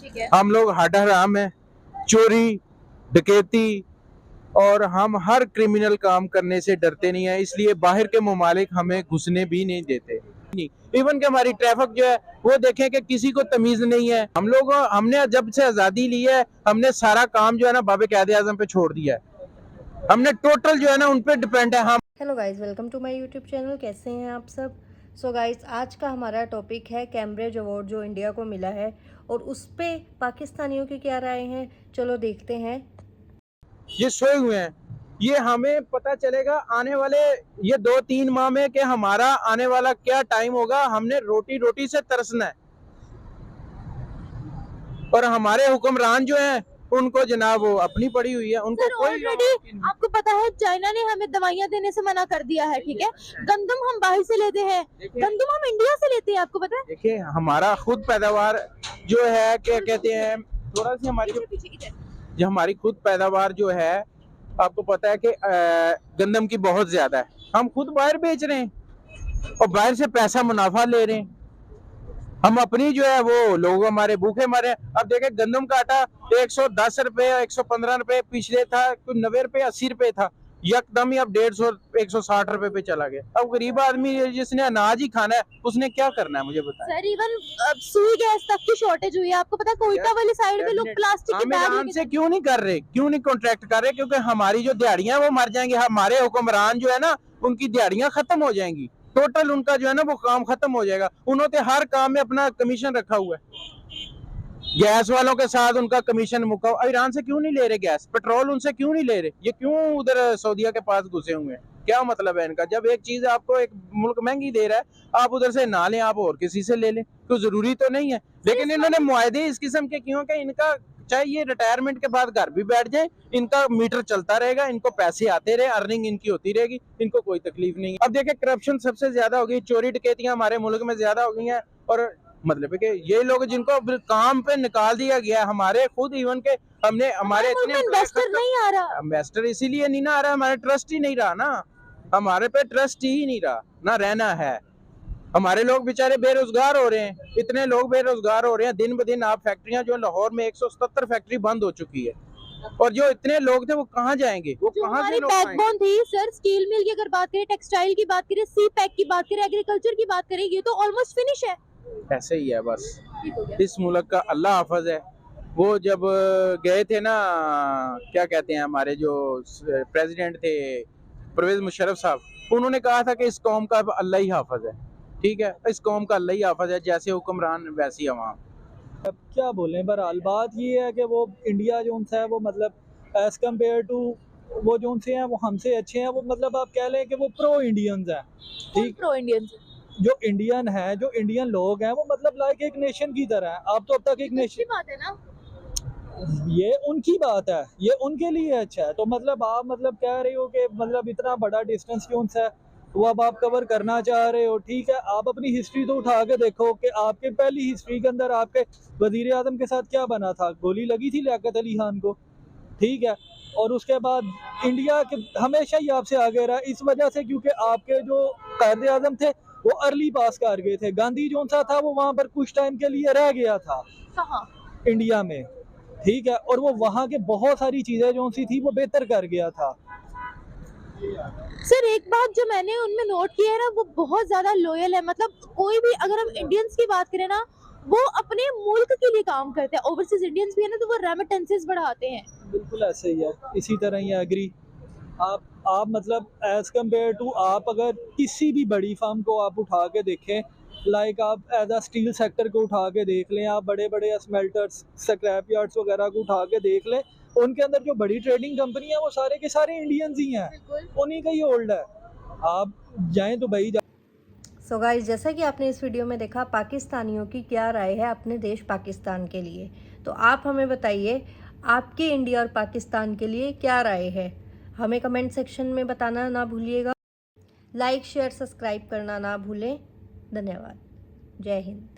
ठीक है। हम लोग हट हराम है, चोरी डकैती और हम हर क्रिमिनल काम करने से डरते नहीं है, इसलिए बाहर के ममालिक हमें घुसने भी नहीं देते। इवन कि हमारी ट्रैफिक जो है वो देखें कि किसी को तमीज नहीं है। हमने जब से आजादी ली है हमने सारा काम जो है ना बाबे कायदे आजम पे छोड़ दिया है। हमने टोटल जो है ना उन पे डिपेंड है हम। Hello guys, welcome to my YouTube channel. कैसे हैं आप सब? सो गाइस, आज का हमारा टॉपिक है कैम्ब्रिज अवार्ड जो इंडिया को मिला है और उस पे पाकिस्तानियों की क्या राय है। चलो देखते हैं। ये सोए हुए हैं, ये हमें पता चलेगा आने वाले ये 2-3 माह में कि हमारा आने वाला क्या टाइम होगा। हमने रोटी रोटी से तरसना है और हमारे हुक्मरान जो हैं उनको जनाब वो अपनी पड़ी हुई है, उनको कोई ऑलरेडी आपको पता है चाइना ने हमें दवाइयां देने से मना कर दिया है, ठीक है। गंदम हम बाहर से लेते हैं, गंदम हम इंडिया से लेते हैं, आपको पता है। देखिए हमारा खुद पैदावार जो है क्या कहते हैं, थोड़ा सी हमारी जो हमारी खुद पैदावार जो है आपको पता है कि गंदम की बहुत ज्यादा है। हम खुद बाहर बेच रहे हैं और बाहर से पैसा मुनाफा ले रहे हैं। हम अपनी जो है वो लोग हमारे भूखे मरे। अब देखे गंदम का आटा 110 रुपए 115 रुपए पिछले था, 90 रुपए 80 रुपए था, यकदम ही अब 150 160 रुपए पे चला गया। अब गरीब आदमी जिसने अनाज ही खाना है उसने क्या करना है मुझे बताएं। सर इवन सुई गैस तक की शॉर्टेज हुई है, आपको पता है। कोयटा वाली साइड में लोग प्लास्टिक के बैग हम से क्यों नहीं कर रहे, क्यों नहीं कॉन्ट्रैक्ट कर रहे? क्योंकि हमारी जो दिहाड़ियां वो मर जाएंगी। हमारे हुक्मरान जो है ना उनकी दिहाड़ियां खत्म हो जाएंगी, टोटल उनका जो है ना वो काम खत्म हो जाएगा। उन्होंने हर काम में अपना कमीशन रखा हुआ है। गैस वालों के साथ उनका कमीशन मुका। ईरान से क्यों नहीं ले रहे गैस, पेट्रोल उनसे क्यों नहीं ले रहे? ये क्यों उधर सऊदीया के पास घुसे हुए हैं? क्या मतलब है इनका? जब एक चीज आपको एक मुल्क महंगी दे रहा है आप उधर से ना लें, आप और किसी से ले लें, तो जरूरी तो नहीं है। लेकिन इन्होंने मुआहदे इस किस्म के क्यों कि इनका चाहे ये रिटायरमेंट के बाद घर भी बैठ जाए, इनका मीटर चलता रहेगा, इनको पैसे आते रहे, अर्निंग इनकी होती रहेगी, इनको कोई तकलीफ नहीं है। अब देखिए करप्शन सबसे ज्यादा हो गई, चोरी डकैतियां हमारे मुल्क में ज्यादा हो गई हैं। और मतलब है कि ये लोग जिनको काम पे निकाल दिया गया, हमारे खुद इवन के हमने हमारे इतने इन्वेस्टर नहीं आ रहा। इन्वेस्टर इसीलिए नहीं ना आ रहा, हमारे ट्रस्ट ही नहीं रहा ना, हमारे पे ट्रस्ट ही नहीं रहा ना, रहना है। हमारे लोग बेचारे बेरोजगार हो रहे हैं, इतने लोग बेरोजगार हो रहे हैं दिन ब दिन। आप फैक्ट्रियां जो लाहौर में 177 फैक्ट्री बंद हो चुकी है और जो इतने लोग थे वो कहाँ जाएंगे, वो कहाँ से लोग आएंगे? बैकबोन थी सर, स्टील मिल की अगर बात करें, टेक्सटाइल की बात करें, सी पैक की बात करें, एग्रीकल्चर की बात करें, ये तो ऑलमोस्ट फिनिश है। ऐसे ही है बस। इस मुल्क का अल्लाह हाफिज है। वो जब गए थे ना, क्या कहते हैं, हमारे जो प्रेसिडेंट थे परवेज मुशर्रफ साहब, उन्होंने कहा था कि इस कौम का अल्लाह ही हाफिज है। ठीक है, इस कौम का अल्लाह ही हाफिज है, जैसे हुक्मरान वैसी अवाम। अब क्या बोलें, बहरहाल बात ये है कि वो इंडिया जो है वो मतलब एज कम्पेयर टू वो जो से हैं वो हमसे अच्छे हैं। वो मतलब आप कह लें कि वो प्रो इंडियंस हैं। ठीक, प्रो इंडियन जो इंडियन है, जो इंडियन लोग हैं वो मतलब लाइक एक नेशन की तरह है। आप तो अब तक एक नेशन, बात है ना, ये उनकी बात है, ये उनके लिए अच्छा है। तो मतलब आप मतलब कह रहे हो कि मतलब इतना बड़ा डिस्टेंस क्यों है वो अब आप कवर करना चाह रहे हो। ठीक है, आप अपनी हिस्ट्री तो उठा के देखो कि आपके पहली हिस्ट्री के अंदर आपके वजीर आजम के साथ क्या बना था। गोली लगी थी लियाकत अली खान को, ठीक है। और उसके बाद इंडिया के हमेशा ही आपसे आगे रहा इस वजह से क्योंकि आपके जो कायदे आजम थे वो अर्ली पास कर गए थे। गांधी जो सा था वो वहाँ पर कुछ टाइम के लिए रह गया था इंडिया में, ठीक है। और वो वहाँ के बहुत सारी चीजें जो सी थी वो बेहतर कर गया था। सर एक बात जो मैंने उनमें नोट की है ना, वो बहुत ज्यादा लॉयल है। मतलब कोई भी, अगर हम इंडियंस की बात करें ना, वो अपने मुल्क के लिए काम करते हैं। ओवरसीज इंडियंस भी है ना, तो वो रेमिटेंसेस बढ़ाते हैं। बिल्कुल ऐसे ही है, इसी तरह ही एग्री। आप मतलब एज कम्पेयर टू आप अगर किसी भी बड़ी फार्म को आप उठा के देखें, लाइक आप एज अ स्टील सेक्टर को उठा के देख लें, आप बड़े बड़े स्मेल्टर्स स्क्रैप यार्ड्स वगैरह को उठा के देख लें, उनके अंदर जो बड़ी ट्रेडिंग कंपनी है वो सारे के सारे इंडियंस ही हैं, उन्हीं का ही होल्ड है। आप जाएं दुबई सो गाइस, जैसा कि आपने इस वीडियो में देखा पाकिस्तानियों की क्या राय है अपने देश पाकिस्तान के लिए। तो आप हमें बताइए आपकी इंडिया और पाकिस्तान के लिए क्या राय है, हमें कमेंट सेक्शन में बताना ना भूलिएगा। लाइक शेयर सब्सक्राइब करना ना भूलें। धन्यवाद। जय हिंद।